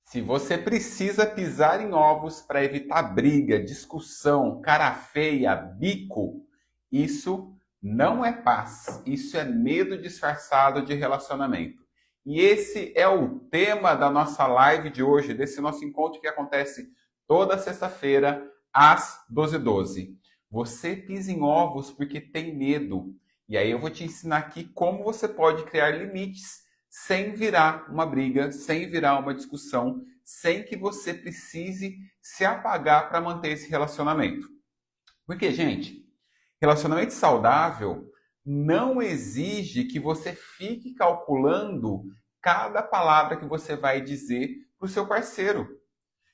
Se você precisa pisar em ovos para evitar briga, discussão, cara feia, bico, isso não é paz. Isso é medo disfarçado de relacionamento. E esse é o tema da nossa live de hoje, desse nosso encontro que acontece toda sexta-feira às 12h12. Você pisa em ovos porque tem medo. E aí eu vou te ensinar aqui como você pode criar limites sem virar uma briga, sem virar uma discussão, sem que você precise se apagar para manter esse relacionamento. Porque, gente, relacionamento saudável não exige que você fique calculando cada palavra que você vai dizer para o seu parceiro.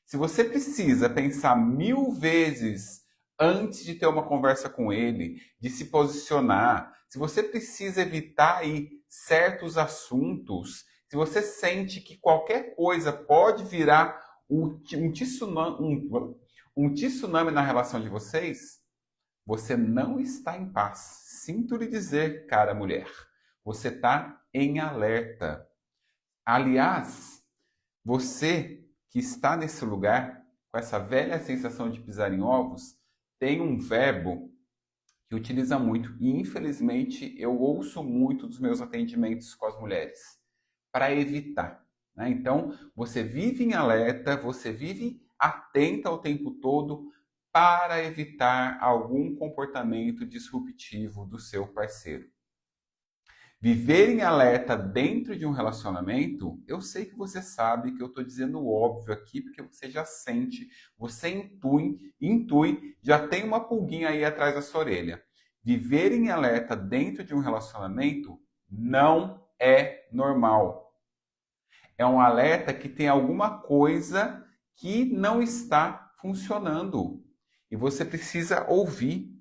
Se você precisa pensar 1000 vezes antes de ter uma conversa com ele, de se posicionar, se você precisa evitar aí certos assuntos, se você sente que qualquer coisa pode virar um tsunami na relação de vocês, você não está em paz. Sinto lhe dizer, cara mulher, você está em alerta. Aliás, você que está nesse lugar, com essa velha sensação de pisar em ovos, tem um verbo que utiliza muito, e infelizmente eu ouço muito dos meus atendimentos com as mulheres, para evitar. Né? Então, você vive em alerta, você vive atenta o tempo todo para evitar algum comportamento disruptivo do seu parceiro. Viver em alerta dentro de um relacionamento, eu sei que você sabe que eu estou dizendo o óbvio aqui, porque você já sente, você intui, já tem uma pulguinha aí atrás da sua orelha. Viver em alerta dentro de um relacionamento não é normal. É um alerta que tem alguma coisa que não está funcionando. E você precisa ouvir.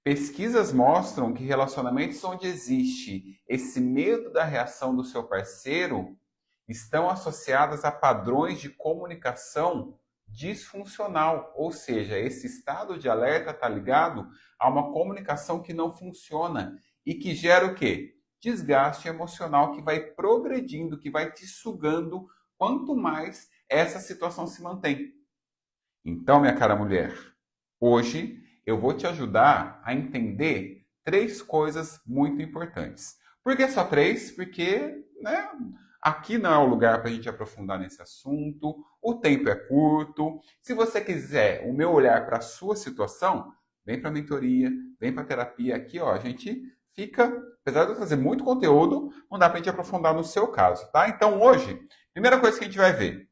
Pesquisas mostram que relacionamentos onde existe esse medo da reação do seu parceiro estão associadas a padrões de comunicação disfuncional, ou seja, esse estado de alerta está ligado a uma comunicação que não funciona e que gera o quê? Desgaste emocional que vai progredindo, que vai te sugando quanto mais essa situação se mantém. Então, minha cara mulher, hoje eu vou te ajudar a entender três coisas muito importantes. Por que só três? Porque aqui não é o lugar para a gente aprofundar nesse assunto, o tempo é curto. Se você quiser o meu olhar para a sua situação, vem para a mentoria, vem para a terapia. Aqui, ó, a gente fica, apesar de eu trazer muito conteúdo, não dá para a gente aprofundar no seu caso, tá? Então hoje, primeira coisa que a gente vai ver,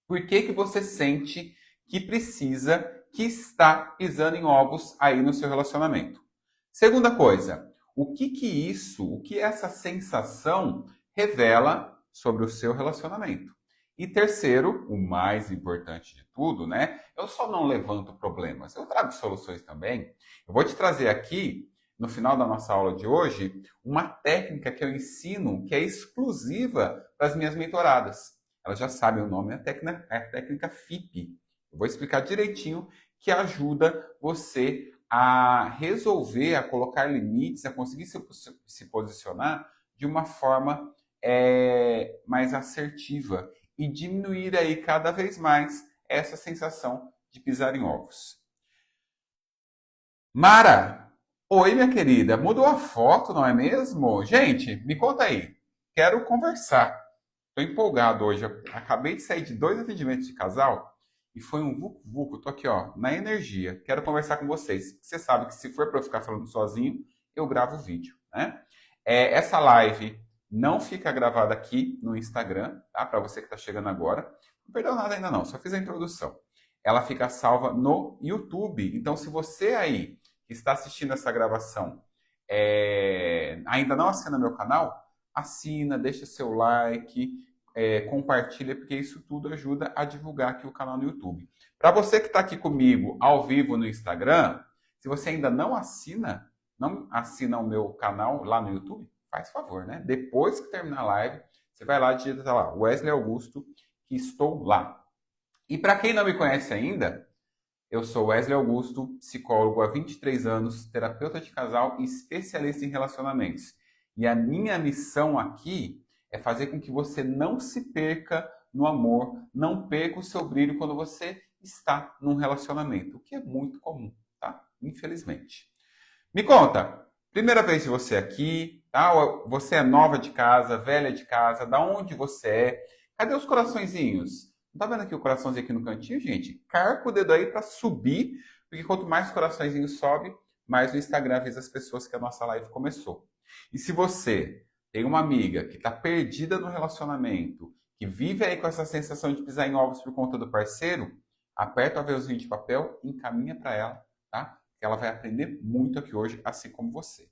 por que você sente que precisa, que está pisando em ovos aí no seu relacionamento? Segunda coisa, o que essa sensação revela sobre o seu relacionamento? E terceiro, o mais importante de tudo, né? Eu só não levanto problemas, eu trago soluções também. Eu vou te trazer aqui, no final da nossa aula de hoje, uma técnica que eu ensino que é exclusiva para as minhas mentoradas. Elas já sabem o nome, é a técnica FIP. Eu vou explicar direitinho, que ajuda você a resolver, a colocar limites, a conseguir se posicionar de uma forma mais assertiva e diminuir aí cada vez mais essa sensação de pisar em ovos. Mara, oi minha querida, mudou a foto, não é mesmo? Gente, me conta aí, quero conversar. Estou empolgado hoje. Eu acabei de sair de 2 atendimentos de casal e foi um vucu-vucu. Tô aqui, ó, na energia. Quero conversar com vocês. Você sabe que se for para eu ficar falando sozinho, eu gravo o vídeo, né? Essa live não fica gravada aqui no Instagram, tá? Para você que está chegando agora. Não perdeu nada ainda não, só fiz a introdução. Ela fica salva no YouTube. Então, se você aí que está assistindo essa gravação ainda não assina meu canal, assina, deixa seu like, compartilha, porque isso tudo ajuda a divulgar aqui o canal no YouTube. Para você que está aqui comigo ao vivo no Instagram, se você ainda não assina o meu canal lá no YouTube, faz favor, né? Depois que terminar a live, você vai lá e digita lá, Wesley Augusto, que estou lá. E para quem não me conhece ainda, eu sou Wesley Augusto, psicólogo há 23 anos, terapeuta de casal e especialista em relacionamentos. E a minha missão aqui é fazer com que você não se perca no amor, não perca o seu brilho quando você está num relacionamento, o que é muito comum, tá? Infelizmente. Me conta, primeira vez de você aqui, tá? Você é nova de casa, velha de casa, da onde você é? Cadê os coraçõezinhos? Não tá vendo aqui o coraçãozinho aqui no cantinho, gente? Carca o dedo aí para subir, porque quanto mais coraçõezinhos sobe, mais o Instagram avisa as pessoas que a nossa live começou. E se você tem uma amiga que está perdida no relacionamento, que vive aí com essa sensação de pisar em ovos por conta do parceiro, aperta o aviãozinho de papel e encaminha para ela, tá? Ela vai aprender muito aqui hoje, assim como você.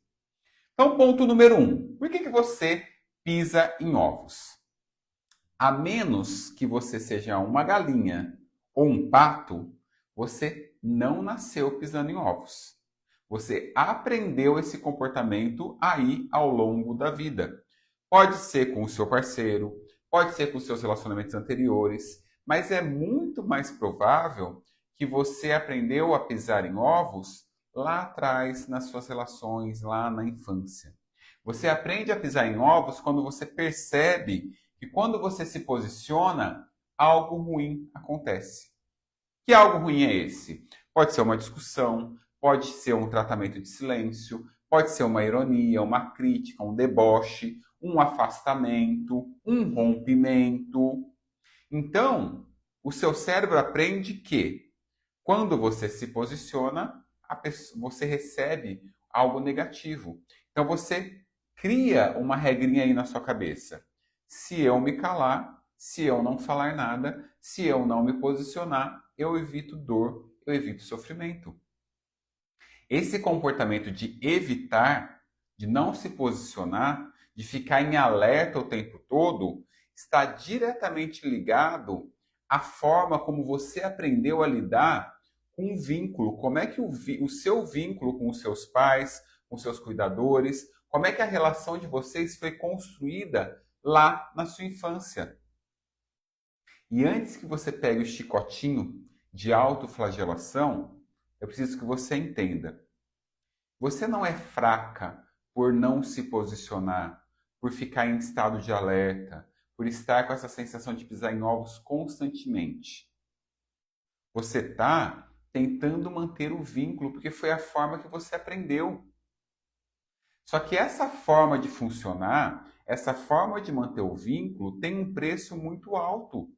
Então, ponto número 1. Por que você pisa em ovos? A menos que você seja uma galinha ou um pato, você não nasceu pisando em ovos. Você aprendeu esse comportamento aí ao longo da vida. Pode ser com o seu parceiro, pode ser com os seus relacionamentos anteriores, mas é muito mais provável que você aprendeu a pisar em ovos lá atrás, nas suas relações, lá na infância. Você aprende a pisar em ovos quando você percebe que quando você se posiciona, algo ruim acontece. Que algo ruim é esse? Pode ser uma discussão, pode ser um tratamento de silêncio, pode ser uma ironia, uma crítica, um deboche, um afastamento, um rompimento. Então, o seu cérebro aprende que quando você se posiciona, você recebe algo negativo. Então você cria uma regrinha aí na sua cabeça. Se eu me calar, se eu não falar nada, se eu não me posicionar, eu evito dor, eu evito sofrimento. Esse comportamento de evitar, de não se posicionar, de ficar em alerta o tempo todo, está diretamente ligado à forma como você aprendeu a lidar com o vínculo. Como é que o seu vínculo com os seus pais, com seus cuidadores, como é que a relação de vocês foi construída lá na sua infância. E antes que você pegue o chicotinho de autoflagelação, eu preciso que você entenda. Você não é fraca por não se posicionar, por ficar em estado de alerta, por estar com essa sensação de pisar em ovos constantemente. Você está tentando manter o vínculo porque foi a forma que você aprendeu. Só que essa forma de funcionar, essa forma de manter o vínculo tem um preço muito alto.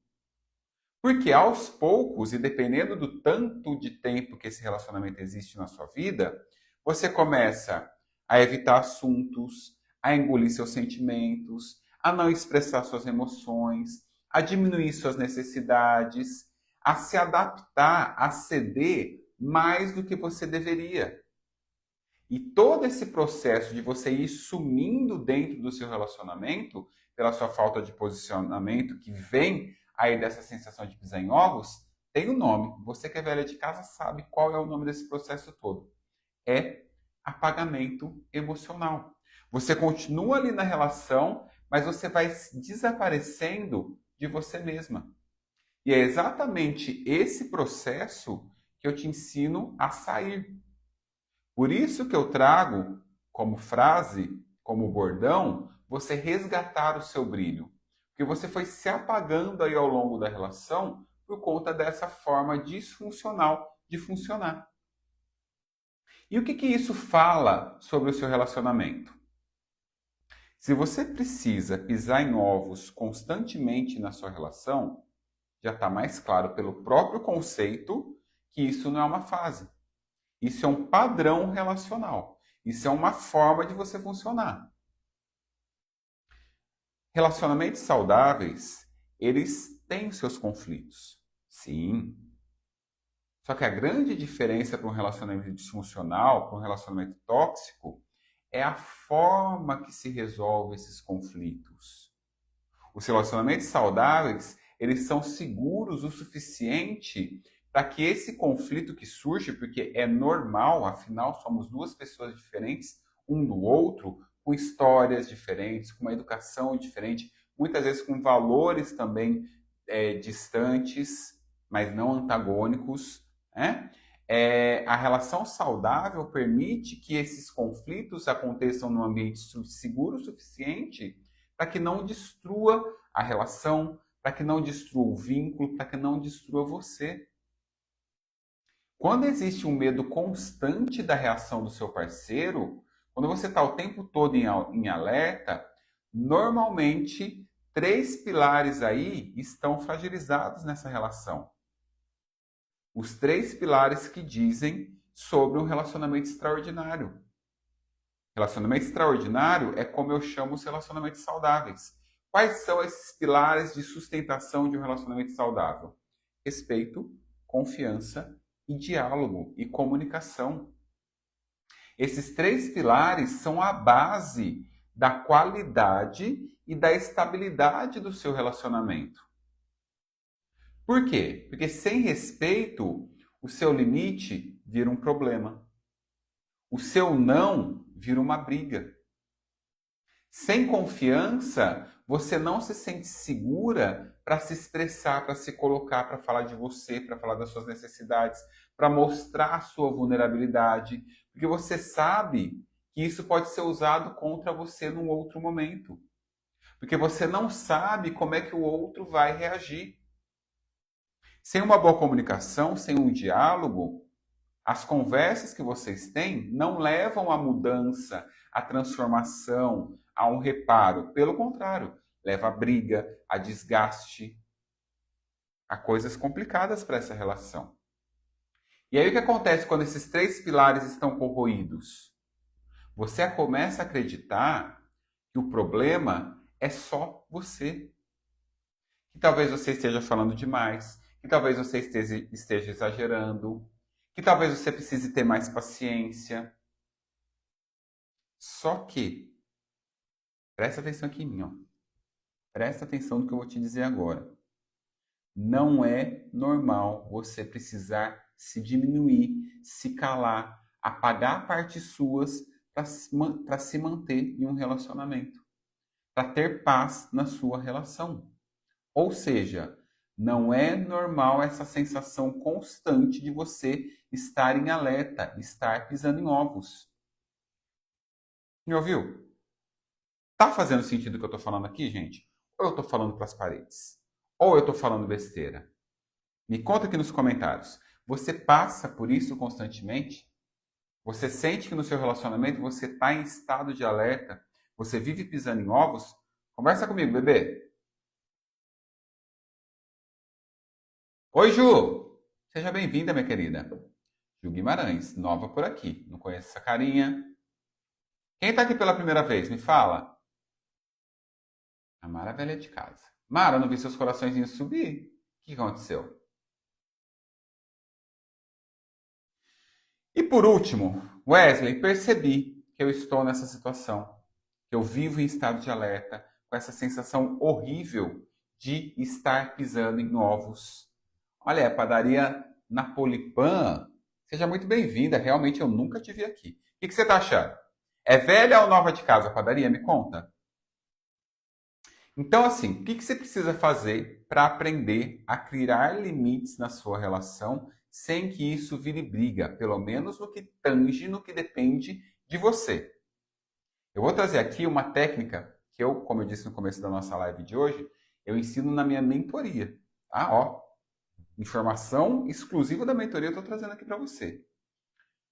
Porque aos poucos, e dependendo do tanto de tempo que esse relacionamento existe na sua vida, você começa a evitar assuntos, a engolir seus sentimentos, a não expressar suas emoções, a diminuir suas necessidades, a se adaptar, a ceder mais do que você deveria. E todo esse processo de você ir sumindo dentro do seu relacionamento, pela sua falta de posicionamento, que vem aí dessa sensação de pisar em ovos, tem um nome. Você que é velha de casa sabe qual é o nome desse processo todo. É apagamento emocional. Você continua ali na relação, mas você vai desaparecendo de você mesma. E é exatamente esse processo que eu te ensino a sair. Por isso que eu trago como frase, como bordão, você resgatar o seu brilho. Porque você foi se apagando aí ao longo da relação por conta dessa forma disfuncional de funcionar. E o que isso fala sobre o seu relacionamento? Se você precisa pisar em ovos constantemente na sua relação, já está mais claro pelo próprio conceito que isso não é uma fase. Isso é um padrão relacional. Isso é uma forma de você funcionar. Relacionamentos saudáveis, eles têm seus conflitos. Sim. Só que a grande diferença para um relacionamento disfuncional, para um relacionamento tóxico, é a forma que se resolve esses conflitos. Os relacionamentos saudáveis, eles são seguros o suficiente para que esse conflito que surge, porque é normal, afinal somos duas pessoas diferentes, um do outro, com histórias diferentes, com uma educação diferente, muitas vezes com valores também distantes, mas não antagônicos, né? A relação saudável permite que esses conflitos aconteçam num ambiente seguro o suficiente para que não destrua a relação, para que não destrua o vínculo, para que não destrua você. Quando existe um medo constante da reação do seu parceiro, quando você está o tempo todo em alerta, normalmente 3 pilares aí estão fragilizados nessa relação. Os 3 pilares que dizem sobre um relacionamento extraordinário. Relacionamento extraordinário é como eu chamo os relacionamentos saudáveis. Quais são esses pilares de sustentação de um relacionamento saudável? Respeito, confiança e diálogo e comunicação. Esses 3 pilares são a base da qualidade e da estabilidade do seu relacionamento. Por quê? Porque sem respeito, o seu limite vira um problema. O seu não vira uma briga. Sem confiança, você não se sente segura para se expressar, para se colocar, para falar de você, para falar das suas necessidades, para mostrar a sua vulnerabilidade, porque você sabe que isso pode ser usado contra você num outro momento. Porque você não sabe como é que o outro vai reagir. Sem uma boa comunicação, sem um diálogo, as conversas que vocês têm não levam à mudança, à transformação, a um reparo. Pelo contrário, leva a briga, a desgaste, a coisas complicadas para essa relação. E aí o que acontece quando esses 3 pilares estão corroídos? Você começa a acreditar que o problema é só você. Que talvez você esteja falando demais, que talvez você esteja exagerando, que talvez você precise ter mais paciência. Só que, presta atenção aqui em mim, ó. Presta atenção no que eu vou te dizer agora. Não é normal você precisar se diminuir, se calar, apagar partes suas para se manter em um relacionamento, para ter paz na sua relação. Ou seja, não é normal essa sensação constante de você estar em alerta, estar pisando em ovos. Me ouviu? Tá fazendo sentido o que eu tô falando aqui, gente? Ou eu tô falando para as paredes? Ou eu tô falando besteira? Me conta aqui nos comentários. Você passa por isso constantemente? Você sente que no seu relacionamento você está em estado de alerta? Você vive pisando em ovos? Conversa comigo, bebê. Oi, Ju! Seja bem-vinda, minha querida. Ju Guimarães, nova por aqui. Não conhece essa carinha? Quem está aqui pela primeira vez? Me fala. A Mara velha de casa. Mara, não vi seus coraçõezinhos subir. O que aconteceu? E por último, Wesley, percebi que eu estou nessa situação. Que eu vivo em estado de alerta, com essa sensação horrível de estar pisando em ovos. Olha, a padaria Napolipan, seja muito bem-vinda. Realmente eu nunca te vi aqui. O que você está achando? É velha ou nova de casa a padaria? Me conta. Então, assim, o que você precisa fazer para aprender a criar limites na sua relação sem que isso vire briga, pelo menos no que tange, no que depende de você? Eu vou trazer aqui uma técnica que eu, como eu disse no começo da nossa live de hoje, eu ensino na minha mentoria. Ah, ó, informação exclusiva da mentoria eu estou trazendo aqui para você.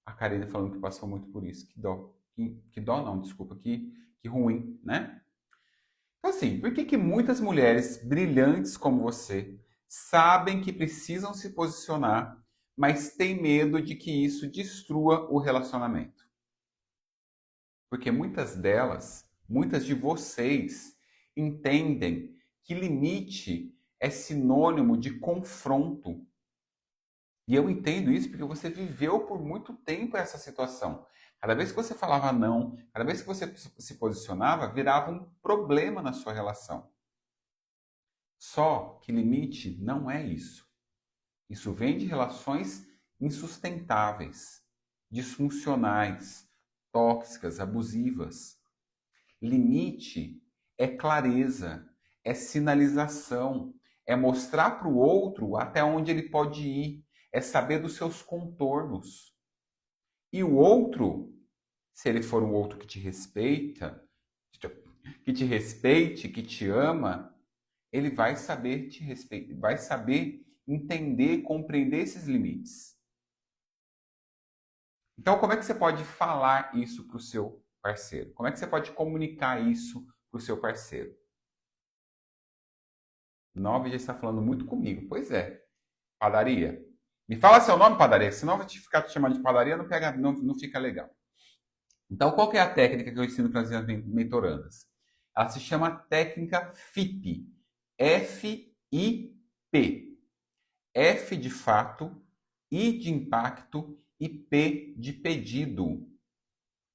A Karine falando que passou muito por isso. Que dó. Que dó não, desculpa. Que ruim, né? Então, assim, por que muitas mulheres brilhantes como você sabem que precisam se posicionar, mas têm medo de que isso destrua o relacionamento? Porque muitas delas, muitas de vocês, entendem que limite é sinônimo de confronto. E eu entendo isso porque você viveu por muito tempo essa situação. Cada vez que você falava não, cada vez que você se posicionava, virava um problema na sua relação. Só que limite não é isso. Isso vem de relações insustentáveis, disfuncionais, tóxicas, abusivas. Limite é clareza, é sinalização, é mostrar para o outro até onde ele pode ir, é saber dos seus contornos. E o outro, se ele for um outro que te respeita, que te respeite, que te ama, ele vai saber te respeitar, vai saber entender, compreender esses limites. Então, como é que você pode falar isso para o seu parceiro? Como é que você pode comunicar isso para o seu parceiro? 9 já está falando muito comigo. Pois é. Padaria. Me fala seu nome, padaria, senão eu vou te ficar te chamando de padaria, não fica legal. Então, qual que é a técnica que eu ensino para as minhas mentorandas? Ela se chama técnica FIP. F-I-P. F de fato, I de impacto e P de pedido.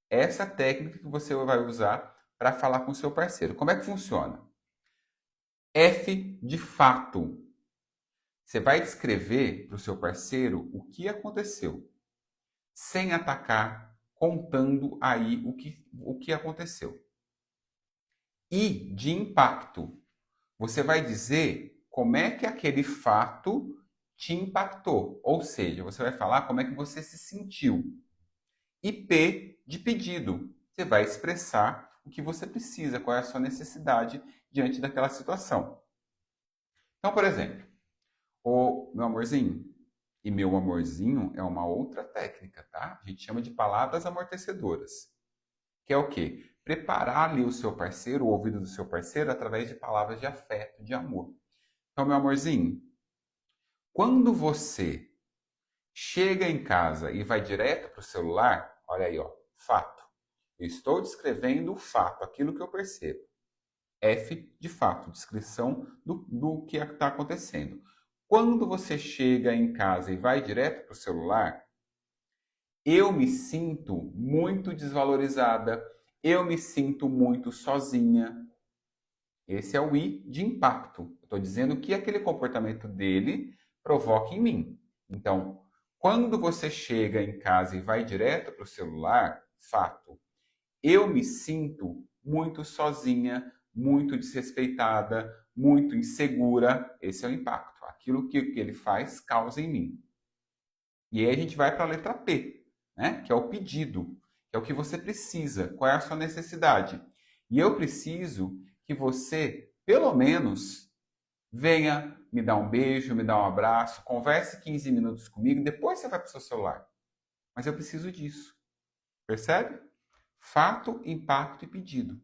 Essa técnica que você vai usar para falar com o seu parceiro. Como é que funciona? F de fato. Você vai descrever para o seu parceiro o que aconteceu, sem atacar, contando aí o que aconteceu. I de impacto. Você vai dizer como é que aquele fato te impactou. Ou seja, você vai falar como é que você se sentiu. E P de pedido. Você vai expressar o que você precisa, qual é a sua necessidade diante daquela situação. Então, por exemplo, ô meu amorzinho, e meu amorzinho é uma outra técnica, tá? A gente chama de palavras amortecedoras. Que é o quê? Preparar ali o seu parceiro, o ouvido do seu parceiro, através de palavras de afeto, de amor. Então, meu amorzinho, quando você chega em casa e vai direto para o celular, olha aí, ó, fato. Eu estou descrevendo o fato, aquilo que eu percebo. F de fato, descrição do que está acontecendo. Quando você chega em casa e vai direto para o celular, eu me sinto muito desvalorizada, eu me sinto muito sozinha. Esse é o I de impacto. Estou dizendo que aquele comportamento dele provoca em mim. Então, quando você chega em casa e vai direto para o celular, fato, eu me sinto muito sozinha, muito desrespeitada, muito insegura. Esse é o impacto. Aquilo que ele faz causa em mim. E aí a gente vai para a letra P, né? Que é o pedido, que é o que você precisa, qual é a sua necessidade. E eu preciso que você, pelo menos, venha me dar um beijo, me dar um abraço, converse 15 minutos comigo, depois você vai para o seu celular. Mas eu preciso disso. Percebe? Fato, impacto e pedido.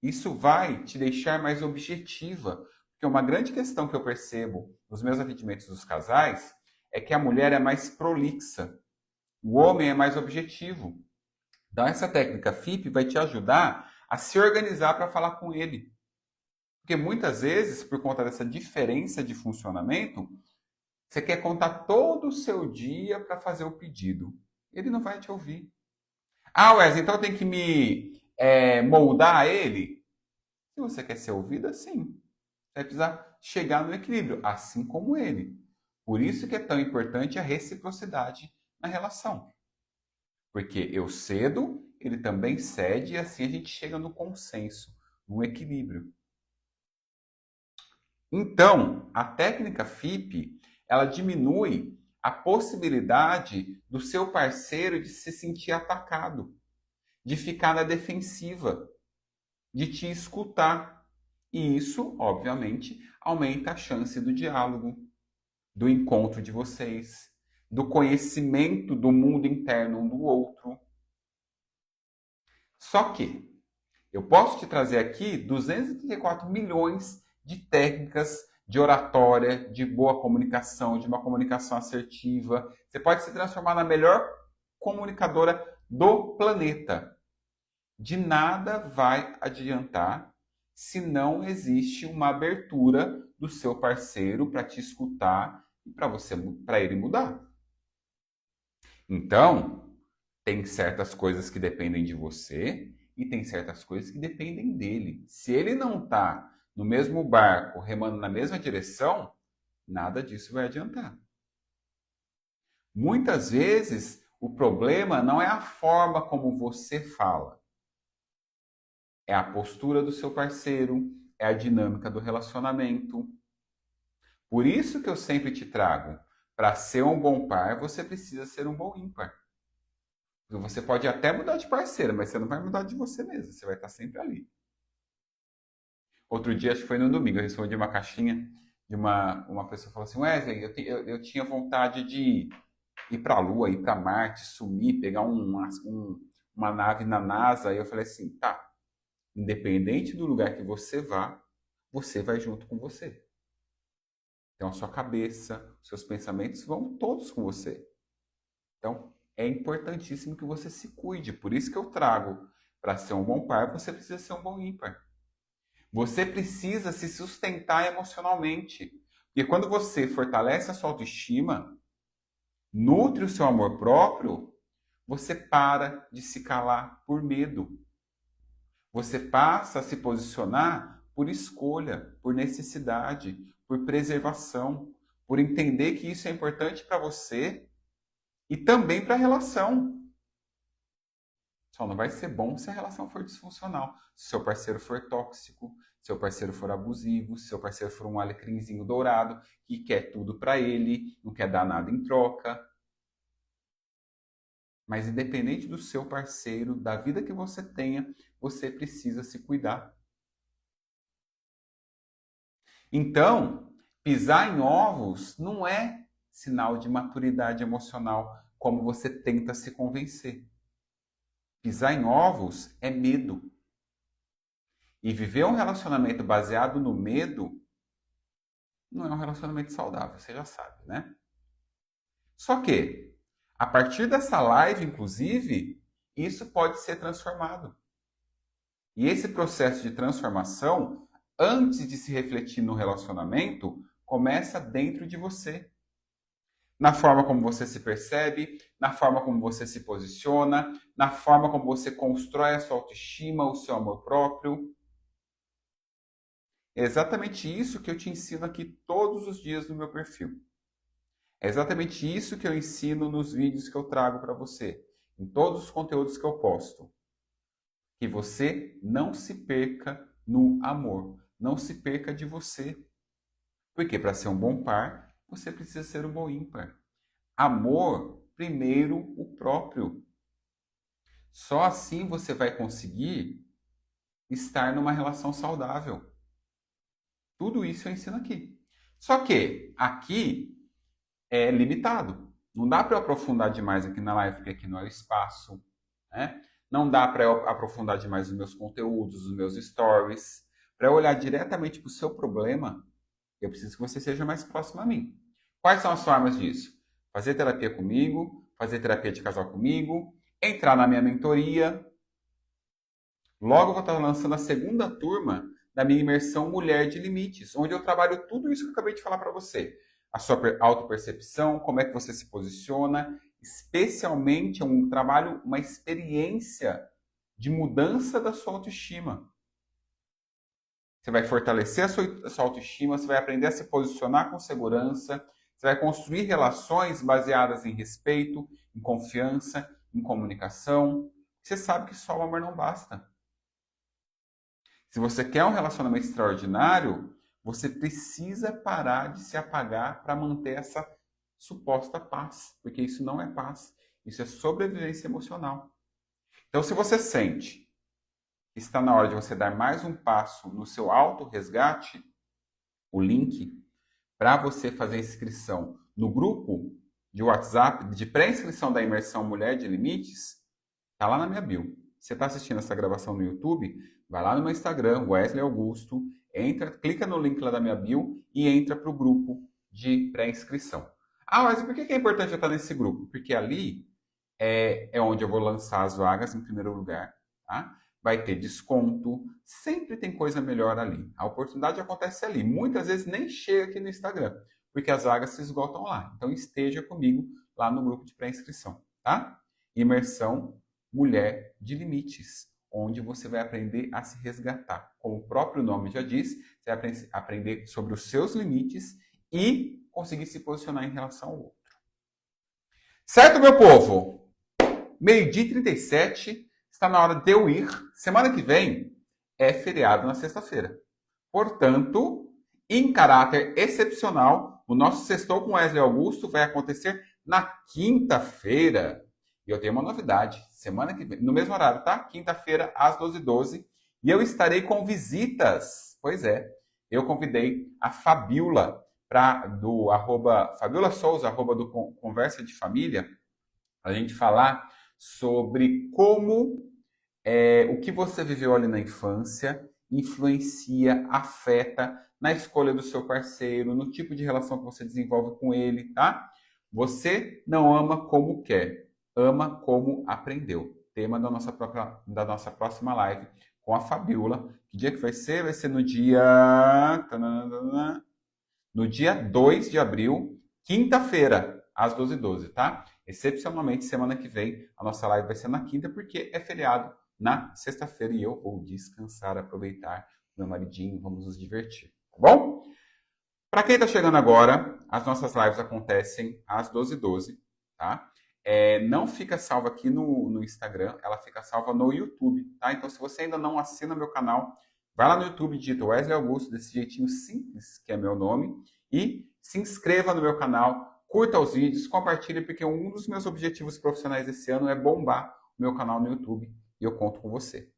Isso vai te deixar mais objetiva, porque uma grande questão que eu percebo nos meus atendimentos dos casais é que a mulher é mais prolixa, o homem é mais objetivo. Então, essa técnica FIP vai te ajudar a se organizar para falar com ele. Porque muitas vezes, por conta dessa diferença de funcionamento, você quer contar todo o seu dia para fazer o pedido. Ele não vai te ouvir. Ah, Wesley, então eu tenho que me moldar a ele? Se você quer ser ouvida, sim. Você vai precisar chegar no equilíbrio, assim como ele. Por isso que é tão importante a reciprocidade na relação. Porque eu cedo, ele também cede, e assim a gente chega no consenso, no equilíbrio. Então, a técnica FIP, ela diminui a possibilidade do seu parceiro de se sentir atacado, de ficar na defensiva, de te escutar. E isso, obviamente, aumenta a chance do diálogo, do encontro de vocês, do conhecimento do mundo interno um do outro. Só que eu posso te trazer aqui 234 milhões de técnicas de oratória, de boa comunicação, de uma comunicação assertiva. Você pode se transformar na melhor comunicadora do planeta. De nada vai adiantar se não existe uma abertura do seu parceiro para te escutar e para ele mudar. Então, tem certas coisas que dependem de você e tem certas coisas que dependem dele. Se ele não está no mesmo barco, remando na mesma direção, nada disso vai adiantar. Muitas vezes, o problema não é a forma como você fala. É a postura do seu parceiro, é a dinâmica do relacionamento. Por isso que eu sempre te trago, para ser um bom par, você precisa ser um bom ímpar. Você pode até mudar de parceiro, mas você não vai mudar de você mesmo, você vai estar sempre ali. Outro dia, acho que foi no domingo, eu respondi uma caixinha de uma pessoa que falou assim, Wesley, eu tinha vontade de ir para a Lua, ir para Marte, sumir, pegar uma nave na NASA. Aí eu falei assim, tá, independente do lugar que você vai junto com você. Então a sua cabeça, seus pensamentos vão todos com você. Então é importantíssimo que você se cuide. Por isso que eu trago, para ser um bom par, você precisa ser um bom ímpar. Você precisa se sustentar emocionalmente. Porque quando você fortalece a sua autoestima, nutre o seu amor próprio, você para de se calar por medo. Você passa a se posicionar por escolha, por necessidade, por preservação, por entender que isso é importante para você e também para a relação. Só não vai ser bom se a relação for disfuncional. Se seu parceiro for tóxico, se seu parceiro for abusivo, se seu parceiro for um alecrinzinho dourado, que quer tudo para ele, não quer dar nada em troca. Mas independente do seu parceiro, da vida que você tenha, você precisa se cuidar. Então, pisar em ovos não é sinal de maturidade emocional, como você tenta se convencer. Pisar em ovos é medo. E viver um relacionamento baseado no medo não é um relacionamento saudável, você já sabe, né? Só que, a partir dessa live, inclusive, isso pode ser transformado. E esse processo de transformação, antes de se refletir no relacionamento, começa dentro de você. Na forma como você se percebe, na forma como você se posiciona, na forma como você constrói a sua autoestima, o seu amor próprio. É exatamente isso que eu te ensino aqui todos os dias no meu perfil. É exatamente isso que eu ensino nos vídeos que eu trago para você, em todos os conteúdos que eu posto. Que você não se perca no amor, não se perca de você. Porque para ser um bom par, você precisa ser um bom ímpar. Amor, primeiro o próprio. Só assim você vai conseguir estar numa relação saudável. Tudo isso eu ensino aqui. Só que aqui é limitado. Não dá para eu aprofundar demais aqui na live, porque aqui não é o espaço, né? Não dá para eu aprofundar demais os meus conteúdos, os meus stories. Para eu olhar diretamente para o seu problema, eu preciso que você seja mais próximo a mim. Quais são as formas disso? Fazer terapia comigo, fazer terapia de casal comigo, entrar na minha mentoria. Logo eu vou estar lançando a segunda turma da minha imersão Mulher de Limites, onde eu trabalho tudo isso que eu acabei de falar para você. A sua autopercepção, como é que você se posiciona, especialmente é um trabalho, uma experiência de mudança da sua autoestima. Você vai fortalecer a sua autoestima, você vai aprender a se posicionar com segurança, você vai construir relações baseadas em respeito, em confiança, em comunicação. Você sabe que só o amor não basta. Se você quer um relacionamento extraordinário, você precisa parar de se apagar para manter essa suposta paz, porque isso não é paz, isso é sobrevivência emocional. Então, se você sente que está na hora de você dar mais um passo no seu auto-resgate, o link para você fazer inscrição no grupo de WhatsApp de pré-inscrição da imersão Mulher de Limites, está lá na minha bio. Você está assistindo essa gravação no YouTube? Vai lá no meu Instagram, Wesley Augusto, entra, clica no link lá da minha bio e entra para o grupo de pré-inscrição. Ah, mas por que é importante eu estar nesse grupo? Porque ali é onde eu vou lançar as vagas em primeiro lugar, tá? Vai ter desconto, sempre tem coisa melhor ali. A oportunidade acontece ali. Muitas vezes nem chega aqui no Instagram, porque as vagas se esgotam lá. Então esteja comigo lá no grupo de pré-inscrição, tá? Imersão Mulher de Limites, onde você vai aprender a se resgatar. Como o próprio nome já diz, você vai aprender sobre os seus limites e conseguir se posicionar em relação ao outro. Certo, meu povo? 12h37, está na hora de eu ir. Semana que vem é feriado na sexta-feira. Portanto, em caráter excepcional, o nosso Sextou com Wesley Augusto vai acontecer na quinta-feira. E eu tenho uma novidade, semana que vem, no mesmo horário, tá? Quinta-feira, às 12h12. E eu estarei com visitas Pois é, eu convidei a Fabiola do Fabiola Souza, do Conversa de Família, a gente falar sobre como o que você viveu ali na infância influencia, afeta na escolha do seu parceiro, no tipo de relação que você desenvolve com ele, tá? Você não ama como quer, ama como aprendeu. Tema da nossa próxima live com a Fabiola. Que dia que vai ser? Vai ser no dia... No dia 2 de abril, quinta-feira, às 12h12, tá? Excepcionalmente, semana que vem, a nossa live vai ser na quinta, porque é feriado na sexta-feira e eu vou descansar, aproveitar meu maridinho, vamos nos divertir, tá bom? Para quem está chegando agora, as nossas lives acontecem às 12h12, tá? Não fica salva aqui no Instagram, ela fica salva no YouTube, tá? Então, se você ainda não assina meu canal, vai lá no YouTube, digita Wesley Augusto, desse jeitinho simples, que é meu nome, e se inscreva no meu canal, curta os vídeos, compartilhe, porque um dos meus objetivos profissionais esse ano é bombar o meu canal no YouTube, e eu conto com você.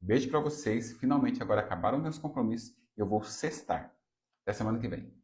Beijo para vocês, finalmente agora acabaram meus compromissos, e eu vou sextar. Até semana que vem.